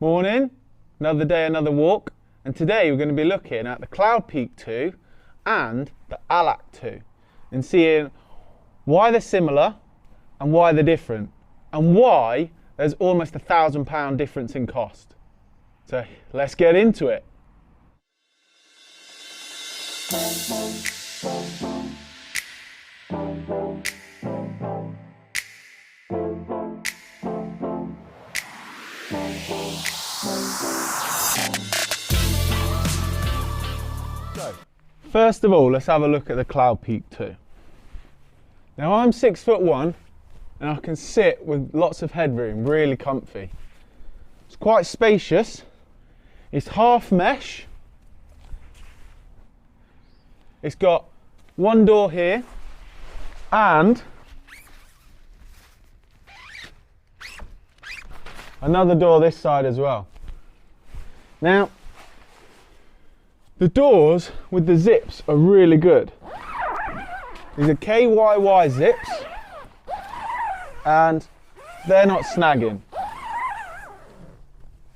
Morning, another day, another walk, and today we're going to be looking at the Cloud Peak 2 and the Allak 2 and seeing why they're similar and why they're different and why there's almost £1,000 difference in cost. So let's get into it. So, first of all, let's have a look at the Cloud Peak 2. Now I'm 6'1" and I can sit with lots of headroom, really comfy. It's quite spacious. It's half mesh. It's got one door here and another door this side as well. Now, the doors with the zips are really good. These are KYY zips and they're not snagging,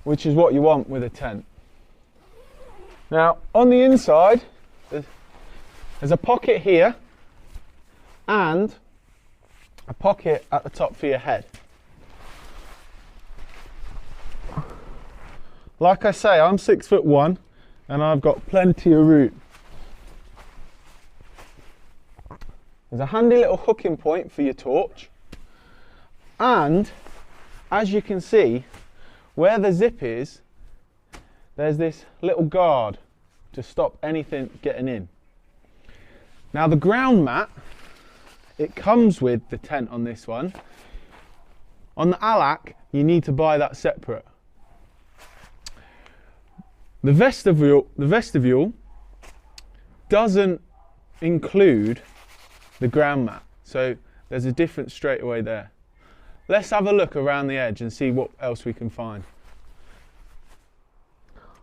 which is what you want with a tent. Now, on the inside, there's a pocket here and a pocket at the top for your head. Like I say, I'm 6'1" and I've got plenty of room. There's a handy little hooking point for your torch, and as you can see, where the zip is, there's this little guard to stop anything getting in. Now the ground mat, it comes with the tent on this one. On the Allak, you need to buy that separate. The vestibule doesn't include the ground mat, so there's a difference straight away there. Let's have a look around the edge and see what else we can find.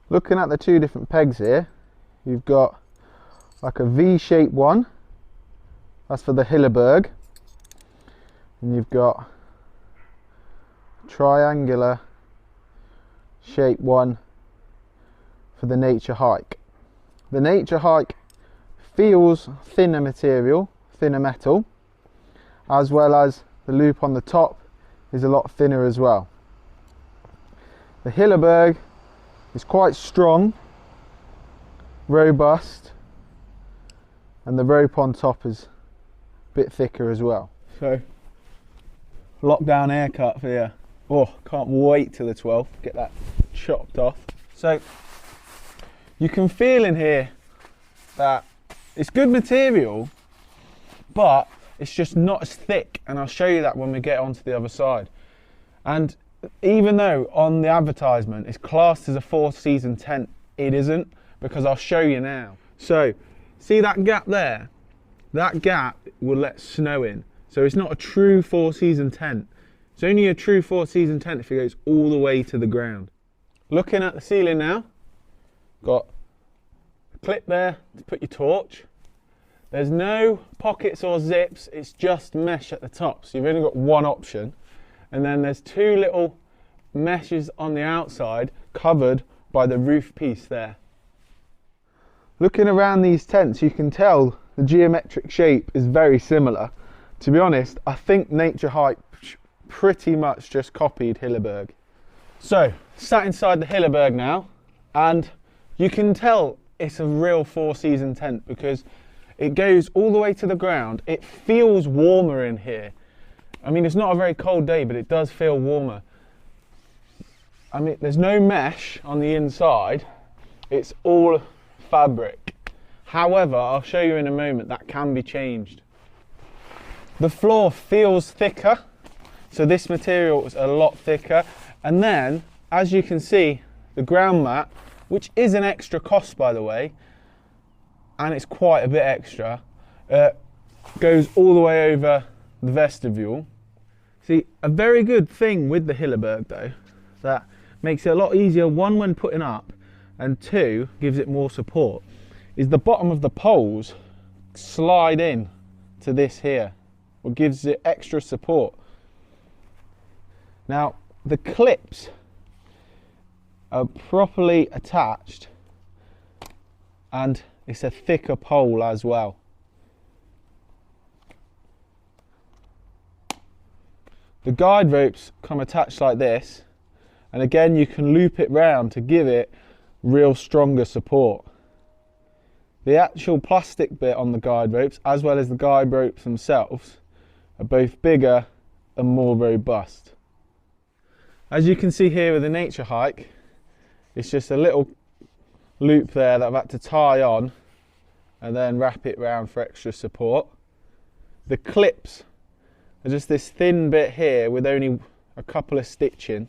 Looking at the two different pegs here, you've got like a V-shaped one, that's for the Hilleberg, and you've got a triangular shaped one for the Naturehike. The Naturehike feels thinner material, thinner metal, as well as the loop on the top is a lot thinner as well. The Hilleberg is quite strong, robust, and the rope on top is a bit thicker as well. So, lockdown haircut for you. Oh, can't wait till the 12th, get that chopped off. So, you can feel in here that it's good material, but it's just not as thick, and I'll show you that when we get onto the other side. And even though on the advertisement it's classed as a 4-season tent, it isn't, because I'll show you now. So, see that gap there? That gap will let snow in. So it's not a true 4-season tent. It's only a true 4-season tent if it goes all the way to the ground. Looking at the ceiling now, got a clip there to put your torch. There's no pockets or zips, it's just mesh at the top, so you've only got one option. And then there's two little meshes on the outside covered by the roof piece there. Looking around these tents, you can tell the geometric shape is very similar. To be honest, I think Naturehike pretty much just copied Hilleberg. So, sat inside the Hilleberg now, and you can tell it's a real 4-season tent because it goes all the way to the ground. It feels warmer in here. I mean, it's not a very cold day, but it does feel warmer. I mean, there's no mesh on the inside. It's all fabric. However, I'll show you in a moment, that can be changed. The floor feels thicker. So this material is a lot thicker. And then, as you can see, the ground mat, which is an extra cost by the way, and it's quite a bit extra, goes all the way over the vestibule. See, a very good thing with the Hilleberg though, that makes it a lot easier, one, when putting up, and two, gives it more support, is the bottom of the poles slide in to this here, what gives it extra support. Now, the clips are properly attached, and it's a thicker pole as well. The guide ropes come attached like this, and again you can loop it round to give it real stronger support. The actual plastic bit on the guide ropes, as well as the guide ropes themselves, are both bigger and more robust. As you can see here with the Naturehike, it's just a little loop there that I've had to tie on and then wrap it round for extra support. The clips are just this thin bit here with only a couple of stitching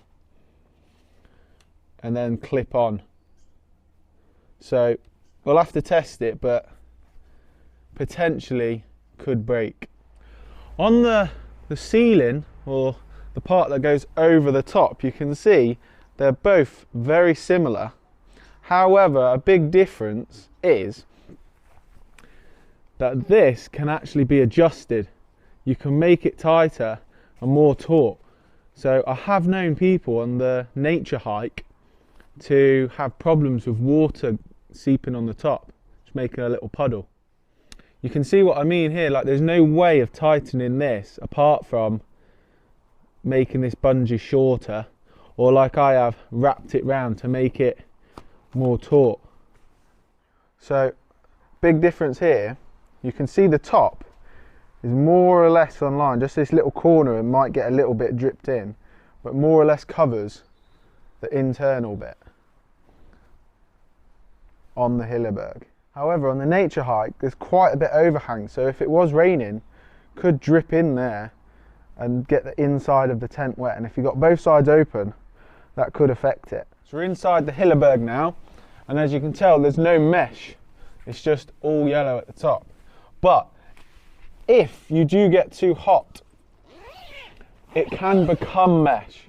and then clip on. So we'll have to test it, but potentially could break. On the ceiling, or the part that goes over the top, you can see they're both very similar. However, a big difference is that this can actually be adjusted. You can make it tighter and more taut. So I have known people on the Naturehike to have problems with water seeping on the top, just making a little puddle. You can see what I mean here, like there's no way of tightening this apart from making this bungee shorter, or like I have, wrapped it round to make it more taut. So big difference here. You can see the top is more or less on line, just this little corner, it might get a little bit dripped in, but more or less covers the internal bit on the Hilleberg. However, on the Naturehike, there's quite a bit overhang, so if it was raining, could drip in there and get the inside of the tent wet, and if you've got both sides open, that could affect it. So we're inside the Hilleberg now, and as you can tell, there's no mesh, it's just all yellow at the top. But if you do get too hot, it can become mesh.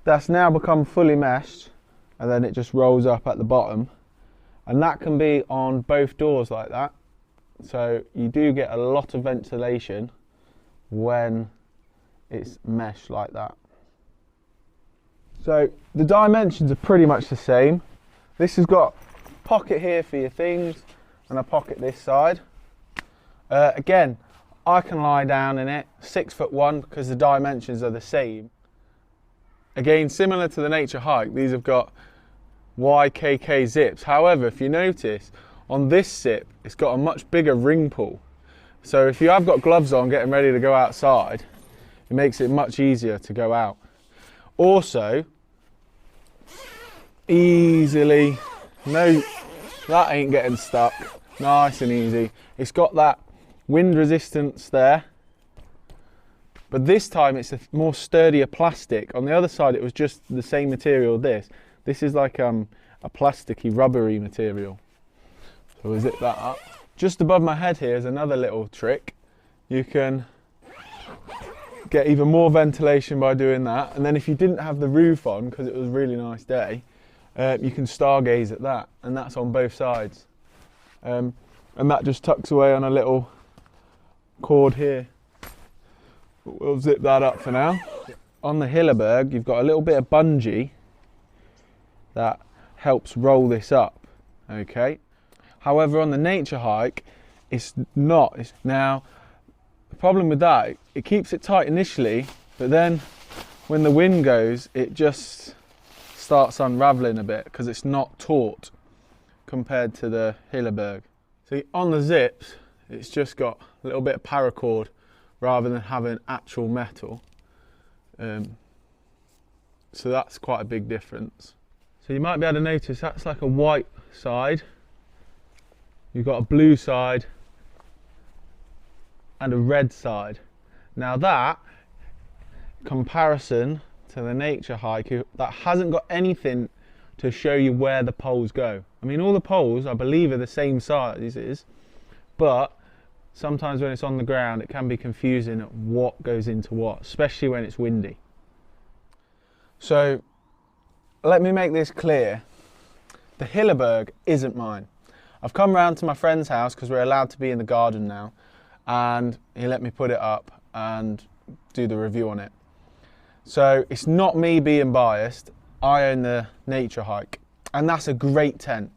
That's now become fully meshed, and then it just rolls up at the bottom, and that can be on both doors like that. So you do get a lot of ventilation when it's mesh like that. So the dimensions are pretty much the same. This has got a pocket here for your things and a pocket this side. Again, I can lie down in it, 6'1", because the dimensions are the same. Again, similar to the Naturehike, these have got YKK zips. However, if you notice, on this zip, it's got a much bigger ring pull. So if you have got gloves on getting ready to go outside, it makes it much easier to go out. Also, easily, no, that ain't getting stuck, nice and easy. It's got that wind resistance there, but this time it's a more sturdier plastic. On the other side, it was just the same material. This is like a plasticky, rubbery material. So we'll zip that up. Just above my head here is another little trick. You can get even more ventilation by doing that. And then if you didn't have the roof on, because it was a really nice day, you can stargaze at that, and that's on both sides. And that just tucks away on a little cord here. We'll zip that up for now. On the Hilleberg, you've got a little bit of bungee that helps roll this up, okay? However, on the Naturehike, it's not. Now, the problem with that, it keeps it tight initially, but then when the wind goes, it just starts unraveling a bit because it's not taut compared to the Hilleberg. See, on the zips, it's just got a little bit of paracord rather than having actual metal. So that's quite a big difference. So you might be able to notice that's like a white side. You've got a blue side and a red side. Now that, comparison to the Naturehike, that hasn't got anything to show you where the poles go. I mean, all the poles, I believe, are the same sizes, but sometimes when it's on the ground, it can be confusing at what goes into what, especially when it's windy. So let me make this clear. The Hilleberg isn't mine. I've come round to my friend's house because we're allowed to be in the garden now, and he let me put it up and do the review on it. So it's not me being biased. I own the Naturehike, and that's a great tent.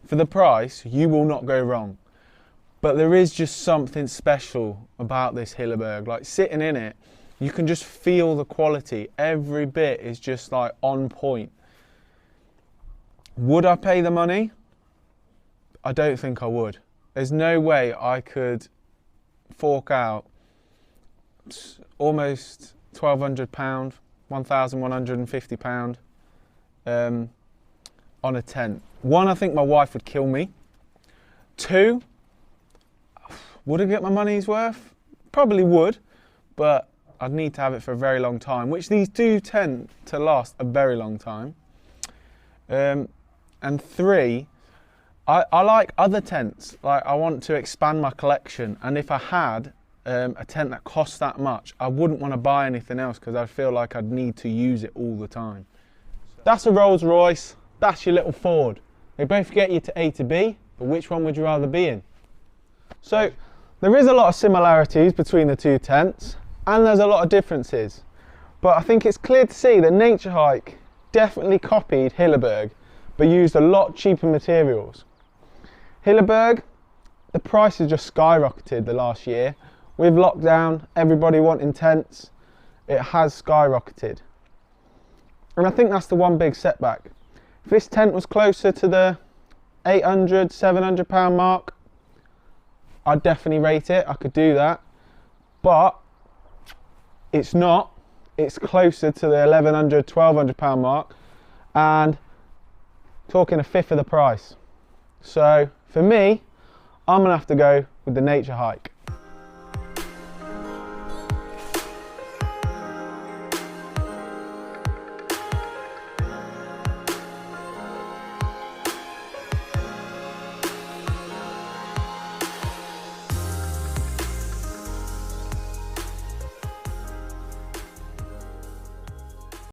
For the price, you will not go wrong. But there is just something special about this Hilleberg. Like sitting in it, you can just feel the quality. Every bit is just like on point. Would I pay the money? I don't think I would. There's no way I could fork out almost £1,200, £1,150 on a tent. One, I think my wife would kill me. Two, would I get my money's worth? Probably would, but I'd need to have it for a very long time, which these do tend to last a very long time. And three, I like other tents. Like I want to expand my collection, and if I had a tent that costs that much, I wouldn't want to buy anything else because I feel like I'd need to use it all the time. That's a Rolls Royce, that's your little Ford. They both get you to A to B, but which one would you rather be in? So there is a lot of similarities between the two tents, and there's a lot of differences. But I think it's clear to see that Naturehike definitely copied Hilleberg, but used a lot cheaper materials. Hilleberg, the price has just skyrocketed the last year. With lockdown, everybody wanting tents, it has skyrocketed. And I think that's the one big setback. If this tent was closer to the £800, £700 mark, I'd definitely rate it, I could do that. But it's not, it's closer to the £1,100, £1,200 mark, and talking a fifth of the price. So for me, I'm gonna have to go with the Naturehike.